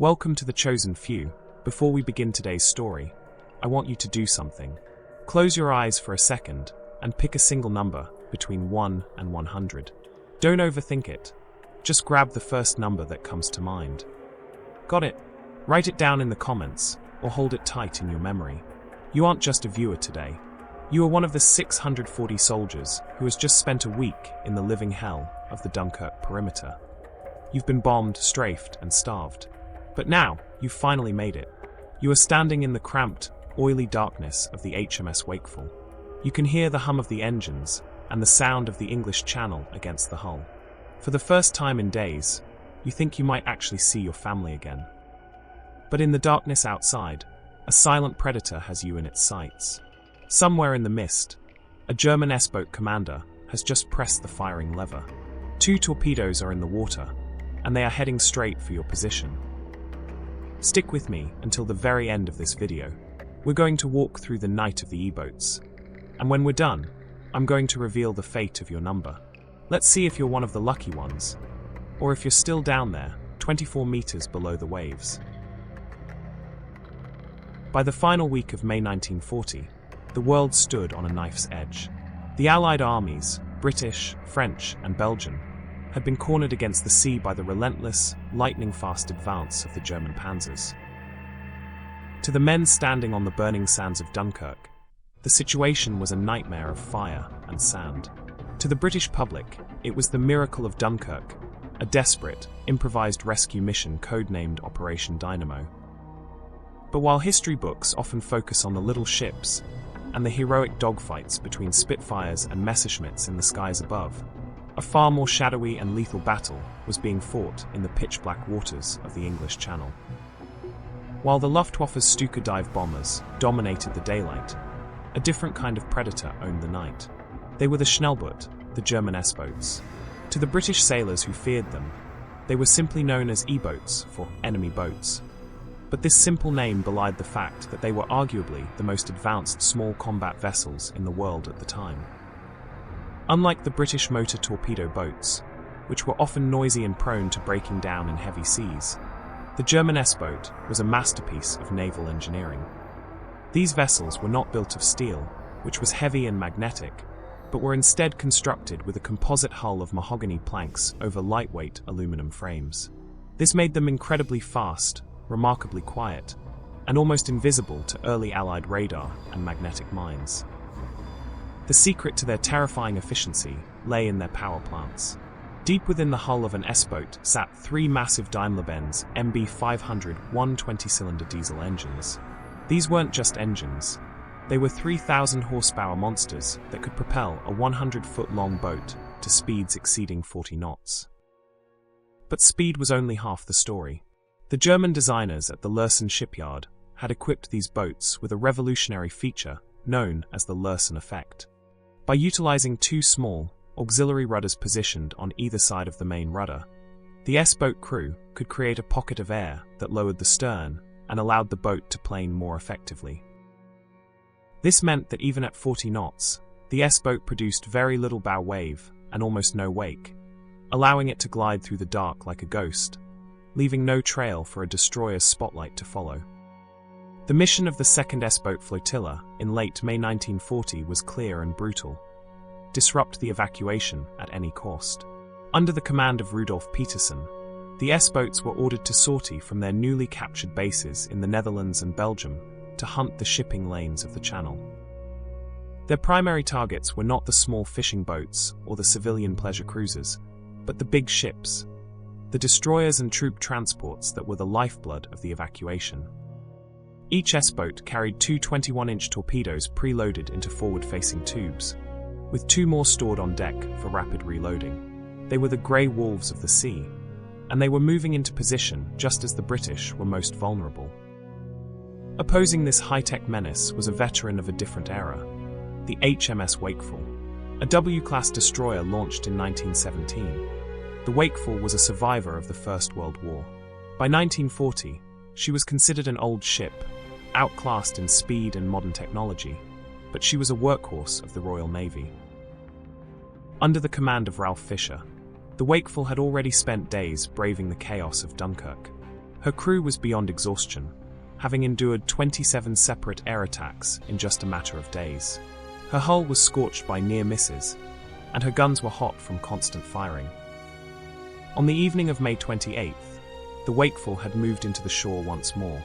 Welcome to the Chosen Few. Before we begin today's story, I want you to do something. Close your eyes for a second and pick a single number between 1 and 100. Don't overthink it. Just grab the first number that comes to mind. Got it? Write it down in the comments or hold it tight in your memory. You aren't just a viewer today. You are one of the 640 soldiers who has just spent a week in the living hell of the Dunkirk perimeter. You've been bombed, strafed, and starved. But now, you've finally made it. You are standing in the cramped, oily darkness of the HMS Wakeful. You can hear the hum of the engines and the sound of the English Channel against the hull. For the first time in days, you think you might actually see your family again. But in the darkness outside, a silent predator has you in its sights. Somewhere in the mist, a German S-boat commander has just pressed the firing lever. 2 torpedoes are in the water, and they are heading straight for your position. Stick with me until the very end of this video. We're going to walk through the night of the E-boats. And when we're done, I'm going to reveal the fate of your number. Let's see if you're one of the lucky ones, or if you're still down there, 24 meters below the waves. By the final week of May 1940, the world stood on a knife's edge. The Allied armies, British, French, and Belgian, had been cornered against the sea by the relentless, lightning-fast advance of the German panzers. To the men standing on the burning sands of Dunkirk, the situation was a nightmare of fire and sand. To the British public, it was the miracle of Dunkirk, a desperate, improvised rescue mission codenamed Operation Dynamo. But while history books often focus on the little ships and the heroic dogfights between Spitfires and Messerschmitts in the skies above, a far more shadowy and lethal battle was being fought in the pitch-black waters of the English Channel. While the Luftwaffe's Stuka dive bombers dominated the daylight, a different kind of predator owned the night. They were the Schnellboote, the German S-boats. To the British sailors who feared them, they were simply known as E-boats for enemy boats. But this simple name belied the fact that they were arguably the most advanced small combat vessels in the world at the time. Unlike the British motor torpedo boats, which were often noisy and prone to breaking down in heavy seas, the German S-boat was a masterpiece of naval engineering. These vessels were not built of steel, which was heavy and magnetic, but were instead constructed with a composite hull of mahogany planks over lightweight aluminum frames. This made them incredibly fast, remarkably quiet, and almost invisible to early Allied radar and magnetic mines. The secret to their terrifying efficiency lay in their power plants. Deep within the hull of an S-boat sat 3 massive Daimler-Benz MB500 120-cylinder diesel engines. These weren't just engines. They were 3,000 horsepower monsters that could propel a 100-foot-long boat to speeds exceeding 40 knots. But speed was only half the story. The German designers at the Lürssen shipyard had equipped these boats with a revolutionary feature known as the Lürssen effect. By utilizing 2 small, auxiliary rudders positioned on either side of the main rudder, the S-boat crew could create a pocket of air that lowered the stern and allowed the boat to plane more effectively. This meant that even at 40 knots, the S-boat produced very little bow wave and almost no wake, allowing it to glide through the dark like a ghost, leaving no trail for a destroyer's spotlight to follow. The mission of the second S-boat flotilla in late May 1940 was clear and brutal: disrupt the evacuation at any cost. Under the command of Rudolf Petersen, the S-boats were ordered to sortie from their newly captured bases in the Netherlands and Belgium to hunt the shipping lanes of the Channel. Their primary targets were not the small fishing boats or the civilian pleasure cruisers, but the big ships, the destroyers and troop transports that were the lifeblood of the evacuation. Each S-boat carried 2 21-inch torpedoes preloaded into forward-facing tubes, with 2 more stored on deck for rapid reloading. They were the grey wolves of the sea, and they were moving into position just as the British were most vulnerable. Opposing this high-tech menace was a veteran of a different era, the HMS Wakeful, a W-class destroyer launched in 1917. The Wakeful was a survivor of the First World War. By 1940, she was considered an old ship, outclassed in speed and modern technology, but she was a workhorse of the Royal Navy. Under the command of Ralph Fisher, the Wakeful had already spent days braving the chaos of Dunkirk. Her crew was beyond exhaustion, having endured 27 separate air attacks in just a matter of days. Her hull was scorched by near misses, and her guns were hot from constant firing. On the evening of May 28th, the Wakeful had moved into the shore once more,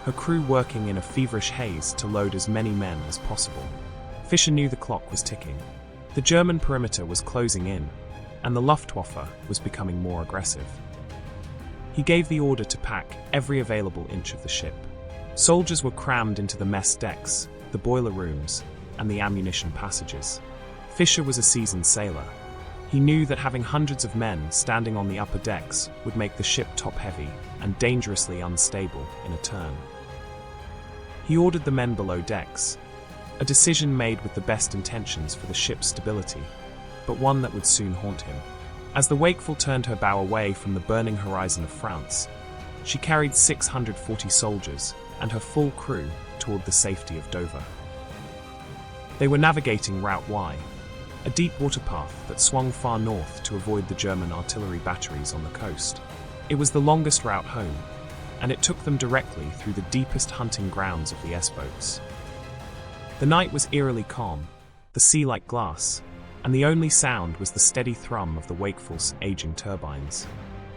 her crew working in a feverish haze to load as many men as possible. Fischer knew the clock was ticking. The German perimeter was closing in, and the Luftwaffe was becoming more aggressive. He gave the order to pack every available inch of the ship. Soldiers were crammed into the mess decks, the boiler rooms, and the ammunition passages. Fischer was a seasoned sailor. He knew that having hundreds of men standing on the upper decks would make the ship top-heavy and dangerously unstable in a turn. He ordered the men below decks, a decision made with the best intentions for the ship's stability, but one that would soon haunt him. As the Wakeful turned her bow away from the burning horizon of France, she carried 640 soldiers and her full crew toward the safety of Dover. They were navigating Route Y, a deep water path that swung far north to avoid the German artillery batteries on the coast. It was the longest route home, and it took them directly through the deepest hunting grounds of the S-boats. The night was eerily calm, the sea like glass, and the only sound was the steady thrum of the Wakeful's aging turbines.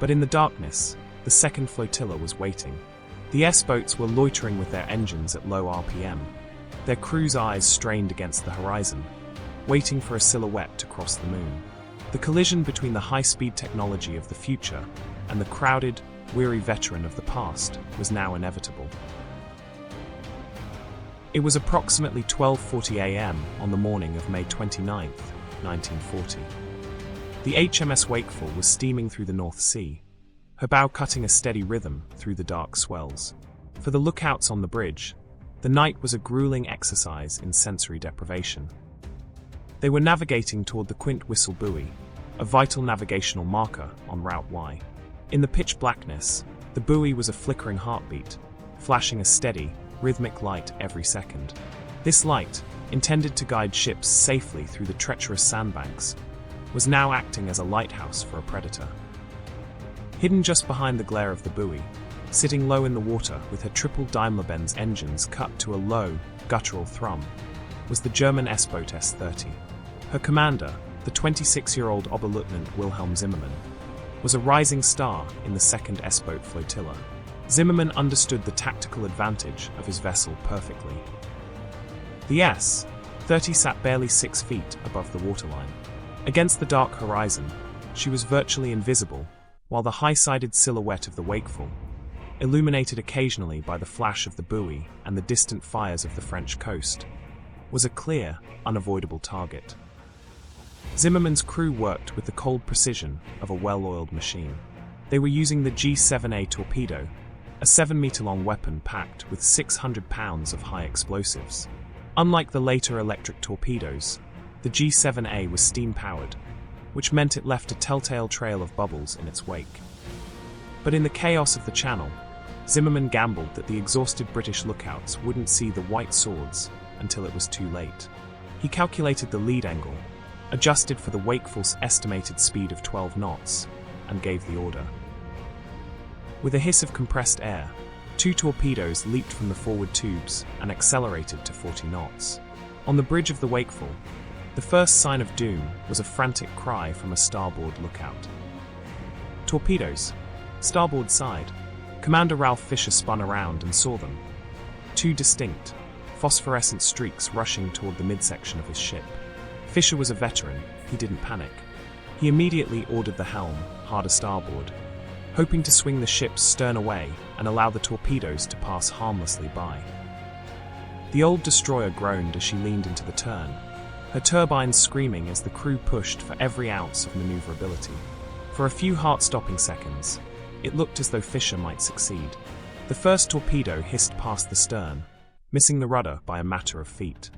But in the darkness, the second flotilla was waiting. The S-boats were loitering with their engines at low RPM, their crew's eyes strained against the horizon, waiting for a silhouette to cross the moon. The collision between the high-speed technology of the future and the crowded, weary veteran of the past was now inevitable. It was approximately 12:40 a.m. on the morning of May 29, 1940. The HMS Wakeful was steaming through the North Sea, her bow cutting a steady rhythm through the dark swells. For the lookouts on the bridge, the night was a grueling exercise in sensory deprivation. They were navigating toward the Quint Whistle buoy, a vital navigational marker on Route Y. In the pitch blackness, the buoy was a flickering heartbeat, flashing a steady, rhythmic light every second. This light, intended to guide ships safely through the treacherous sandbanks, was now acting as a lighthouse for a predator. Hidden just behind the glare of the buoy, sitting low in the water with her triple Daimler-Benz engines cut to a low, guttural thrum, was the German S-boat S-30. Her commander, the 26-year-old Oberleutnant Wilhelm Zimmermann, was a rising star in the second S-boat flotilla. Zimmermann understood the tactical advantage of his vessel perfectly. The S-30 sat barely 6 feet above the waterline. Against the dark horizon, she was virtually invisible, while the high-sided silhouette of the Wakeful, illuminated occasionally by the flash of the buoy and the distant fires of the French coast, was a clear, unavoidable target. Zimmermann's crew worked with the cold precision of a well-oiled machine. They were using the G7A torpedo, a 7-meter-long weapon packed with 600 pounds of high explosives. Unlike the later electric torpedoes, the G7A was steam-powered, which meant it left a telltale trail of bubbles in its wake. But in the chaos of the channel, Zimmermann gambled that the exhausted British lookouts wouldn't see the white swords until it was too late. He calculated the lead angle, adjusted for the Wakeful's estimated speed of 12 knots, and gave the order. With a hiss of compressed air, 2 torpedoes leaped from the forward tubes and accelerated to 40 knots. On the bridge of the Wakeful, the first sign of doom was a frantic cry from a starboard lookout. Torpedoes! Starboard side! Commander Ralph Fischer spun around and saw them. 2 distinct, phosphorescent streaks rushing toward the midsection of his ship. Fischer was a veteran, he didn't panic. He immediately ordered the helm, harder starboard, hoping to swing the ship's stern away and allow the torpedoes to pass harmlessly by. The old destroyer groaned as she leaned into the turn, her turbines screaming as the crew pushed for every ounce of maneuverability. For a few heart-stopping seconds, it looked as though Fischer might succeed. The first torpedo hissed past the stern, missing the rudder by a matter of feet.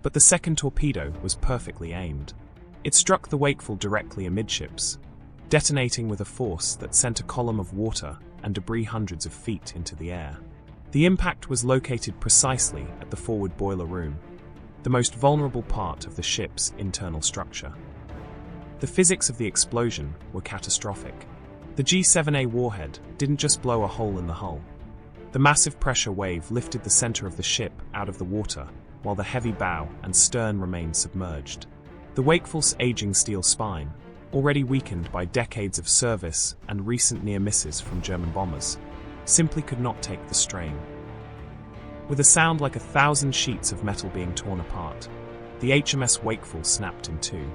But the second torpedo was perfectly aimed. It struck the Wakeful directly amidships, detonating with a force that sent a column of water and debris hundreds of feet into the air. The impact was located precisely at the forward boiler room, the most vulnerable part of the ship's internal structure. The physics of the explosion were catastrophic. The G7A warhead didn't just blow a hole in the hull. The massive pressure wave lifted the center of the ship out of the water, while the heavy bow and stern remained submerged. The Wakeful's aging steel spine, already weakened by decades of service and recent near misses from German bombers, simply could not take the strain. With a sound like 1,000 sheets of metal being torn apart, the HMS Wakeful snapped in two.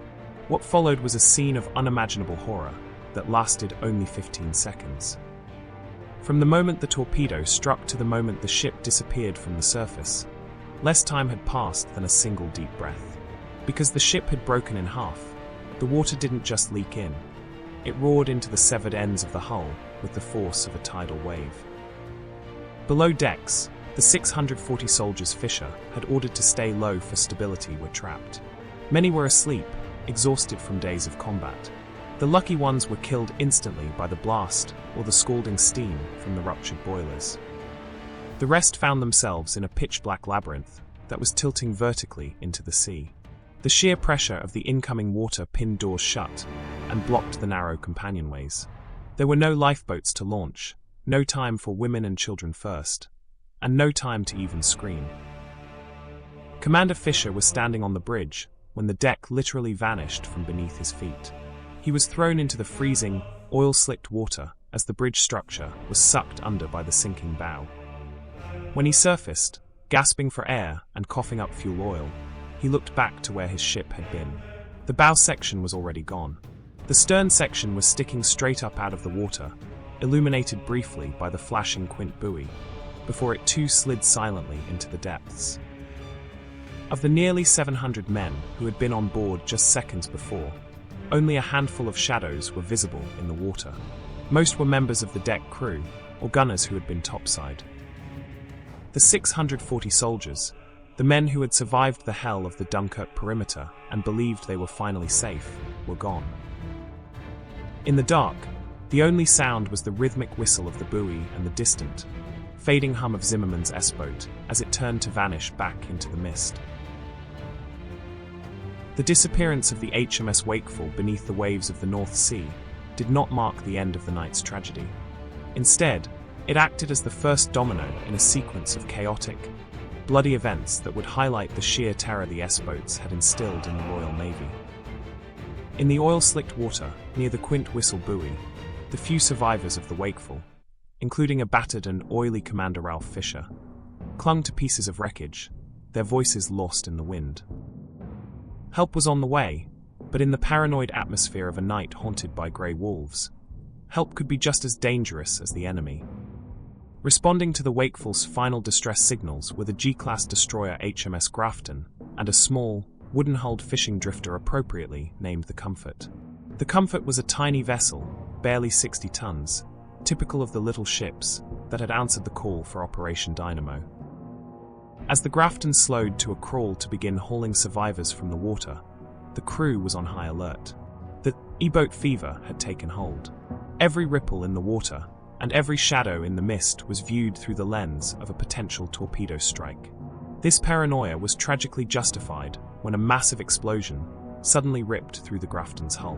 What followed was a scene of unimaginable horror that lasted only 15 seconds. From the moment the torpedo struck to the moment the ship disappeared from the surface, less time had passed than a single deep breath. Because the ship had broken in half, the water didn't just leak in. It roared into the severed ends of the hull with the force of a tidal wave. Below decks, the 640 soldiers Fisher had ordered to stay low for stability were trapped. Many were asleep, exhausted from days of combat. The lucky ones were killed instantly by the blast or the scalding steam from the ruptured boilers. The rest found themselves in a pitch-black labyrinth that was tilting vertically into the sea. The sheer pressure of the incoming water pinned doors shut and blocked the narrow companionways. There were no lifeboats to launch, no time for women and children first, and no time to even scream. Commander Fisher was standing on the bridge when the deck literally vanished from beneath his feet. He was thrown into the freezing, oil-slicked water as the bridge structure was sucked under by the sinking bow. When he surfaced, gasping for air and coughing up fuel oil, he looked back to where his ship had been. The bow section was already gone. The stern section was sticking straight up out of the water, illuminated briefly by the flashing quint buoy, before it too slid silently into the depths. Of the nearly 700 men who had been on board just seconds before, only a handful of shadows were visible in the water. Most were members of the deck crew, or gunners who had been topside. The 640 soldiers, the men who had survived the hell of the Dunkirk perimeter and believed they were finally safe, were gone. In the dark, the only sound was the rhythmic whistle of the buoy and the distant, fading hum of Zimmermann's S-boat as it turned to vanish back into the mist. The disappearance of the HMS Wakeful beneath the waves of the North Sea did not mark the end of the night's tragedy. Instead, it acted as the first domino in a sequence of chaotic, bloody events that would highlight the sheer terror the S-boats had instilled in the Royal Navy. In the oil-slicked water near the Quint Whistle buoy, the few survivors of the Wakeful, including a battered and oily Commander Ralph Fisher, clung to pieces of wreckage, their voices lost in the wind. Help was on the way, but in the paranoid atmosphere of a night haunted by grey wolves, help could be just as dangerous as the enemy. Responding to the Wakeful's final distress signals were the G-class destroyer HMS Grafton and a small, wooden-hulled fishing drifter appropriately named the Comfort. The Comfort was a tiny vessel, barely 60 tons, typical of the little ships that had answered the call for Operation Dynamo. As the Grafton slowed to a crawl to begin hauling survivors from the water, the crew was on high alert. The E-boat fever had taken hold. Every ripple in the water and every shadow in the mist was viewed through the lens of a potential torpedo strike. This paranoia was tragically justified when a massive explosion suddenly ripped through the Grafton's hull.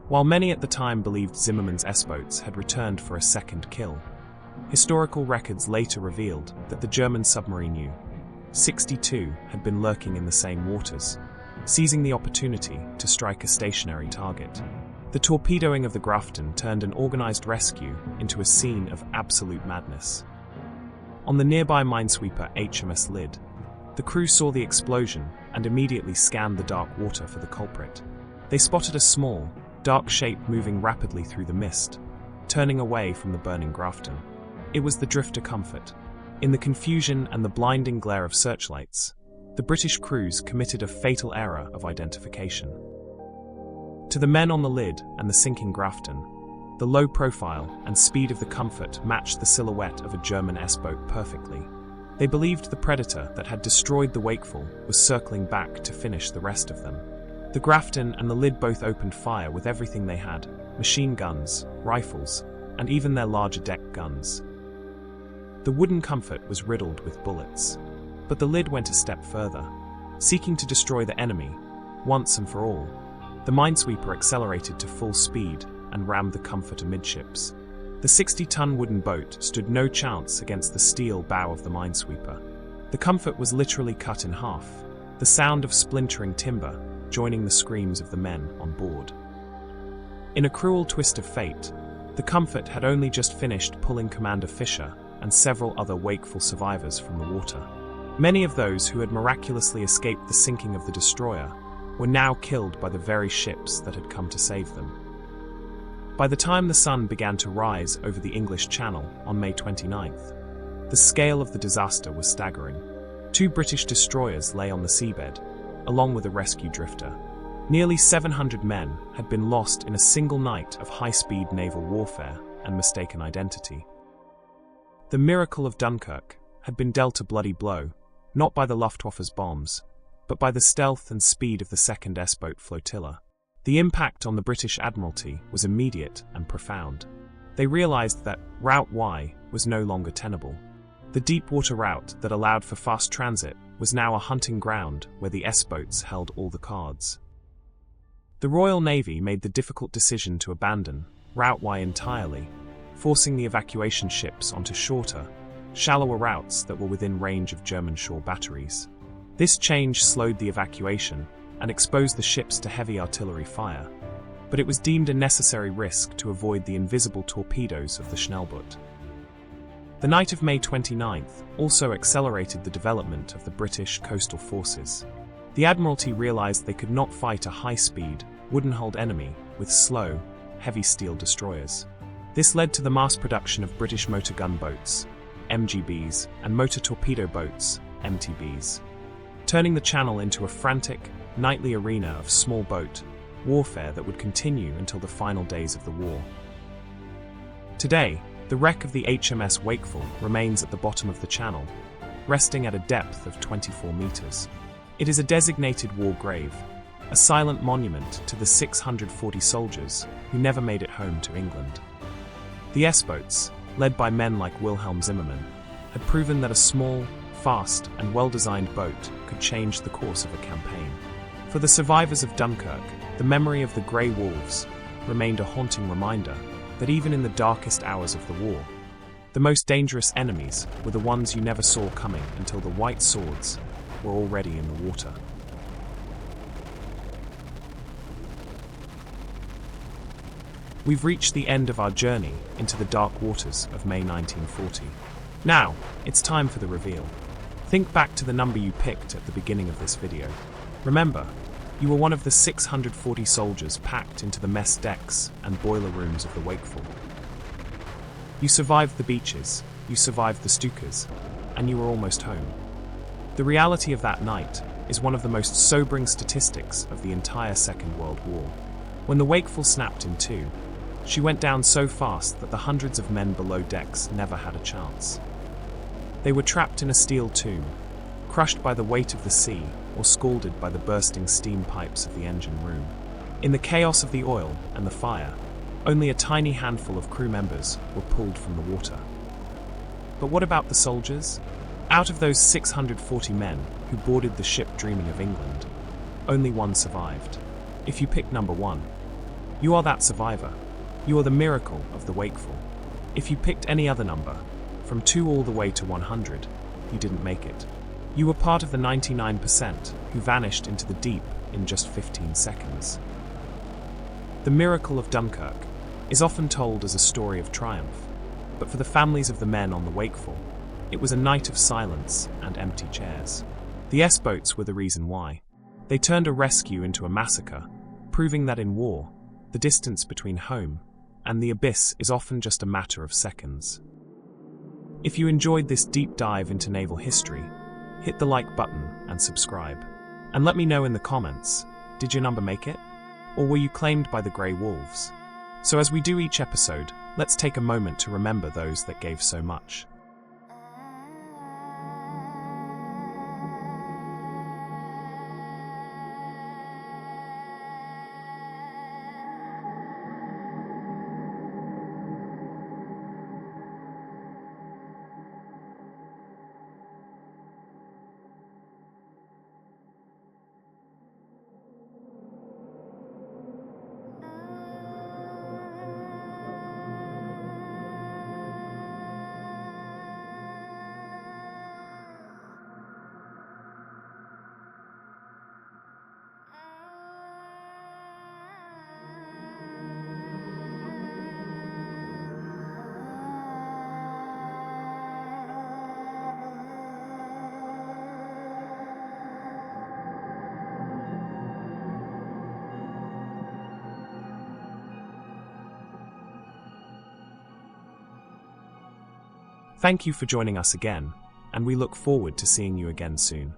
While many at the time believed Zimmermann's S-boats had returned for a second kill, historical records later revealed that the German submarine U-62 had been lurking in the same waters, seizing the opportunity to strike a stationary target. The torpedoing of the Grafton turned an organized rescue into a scene of absolute madness. On the nearby minesweeper HMS Lyd, the crew saw the explosion and immediately scanned the dark water for the culprit. They spotted a small, dark shape moving rapidly through the mist, turning away from the burning Grafton. It was the drifter Comfort. In the confusion and the blinding glare of searchlights, the British crews committed a fatal error of identification. To the men on the Lyd and the sinking Grafton, the low profile and speed of the Comfort matched the silhouette of a German S-boat perfectly. They believed the predator that had destroyed the Wakeful was circling back to finish the rest of them. The Grafton and the Lyd both opened fire with everything they had: machine guns, rifles, and even their larger deck guns. The wooden Comfort was riddled with bullets, but the Lyd went a step further. Seeking to destroy the enemy, once and for all, the minesweeper accelerated to full speed and rammed the Comfort amidships. The 60-ton wooden boat stood no chance against the steel bow of the minesweeper. The Comfort was literally cut in half, the sound of splintering timber joining the screams of the men on board. In a cruel twist of fate, the Comfort had only just finished pulling Commander Fisher and several other Wakeful survivors from the water. Many of those who had miraculously escaped the sinking of the destroyer were now killed by the very ships that had come to save them. By the time the sun began to rise over the English Channel on May 29th, the scale of the disaster was staggering. 2 British destroyers lay on the seabed, along with a rescue drifter. Nearly 700 men had been lost in a single night of high-speed naval warfare and mistaken identity. The miracle of Dunkirk had been dealt a bloody blow, not by the Luftwaffe's bombs, but by the stealth and speed of the second S-boat flotilla. The impact on the British Admiralty was immediate and profound. They realized that Route Y was no longer tenable. The deep-water route that allowed for fast transit was now a hunting ground where the S-boats held all the cards. The Royal Navy made the difficult decision to abandon Route Y entirely, forcing the evacuation ships onto shorter, shallower routes that were within range of German shore batteries. This change slowed the evacuation and exposed the ships to heavy artillery fire, but it was deemed a necessary risk to avoid the invisible torpedoes of the Schnellboote. The night of May 29th also accelerated the development of the British coastal forces. The Admiralty realized they could not fight a high-speed, wooden-hulled enemy with slow, heavy steel destroyers. This led to the mass production of British motor gun boats, MGBs, and motor torpedo boats, MTBs, turning the Channel into a frantic, nightly arena of small boat warfare that would continue until the final days of the war. Today, the wreck of the HMS Wakeful remains at the bottom of the Channel, resting at a depth of 24 meters. It is a designated war grave, a silent monument to the 640 soldiers who never made it home to England. The S-boats, led by men like Wilhelm Zimmermann, had proven that a small, fast, and well-designed boat could change the course of a campaign. For the survivors of Dunkirk, the memory of the Grey Wolves remained a haunting reminder that even in the darkest hours of the war, the most dangerous enemies were the ones you never saw coming until the white swords were already in the water. We've reached the end of our journey into the dark waters of May 1940. Now, it's time for the reveal. Think back to the number you picked at the beginning of this video. Remember, you were one of the 640 soldiers packed into the mess decks and boiler rooms of the Wakeful. You survived the beaches, you survived the Stukas, and you were almost home. The reality of that night is one of the most sobering statistics of the entire Second World War. When the Wakeful snapped in two, she went down so fast that the hundreds of men below decks never had a chance. They were trapped in a steel tomb, crushed by the weight of the sea or scalded by the bursting steam pipes of the engine room. In the chaos of the oil and the fire, only a tiny handful of crew members were pulled from the water. But what about the soldiers? Out of those 640 men who boarded the ship dreaming of England, only one survived. If you pick number 1, you are that survivor. You are the miracle of the Wakeful. If you picked any other number, from 2 all the way to 100, you didn't make it. You were part of the 99% who vanished into the deep in just 15 seconds. The miracle of Dunkirk is often told as a story of triumph, but for the families of the men on the Wakeful, it was a night of silence and empty chairs. The S-boats were the reason why. They turned a rescue into a massacre, proving that in war, the distance between home and the abyss is often just a matter of seconds. If you enjoyed this deep dive into naval history, hit the like button and subscribe. And let me know in the comments, did your number make it? Or were you claimed by the Grey Wolves? So as we do each episode, let's take a moment to remember those that gave so much. Thank you for joining us again, and we look forward to seeing you again soon.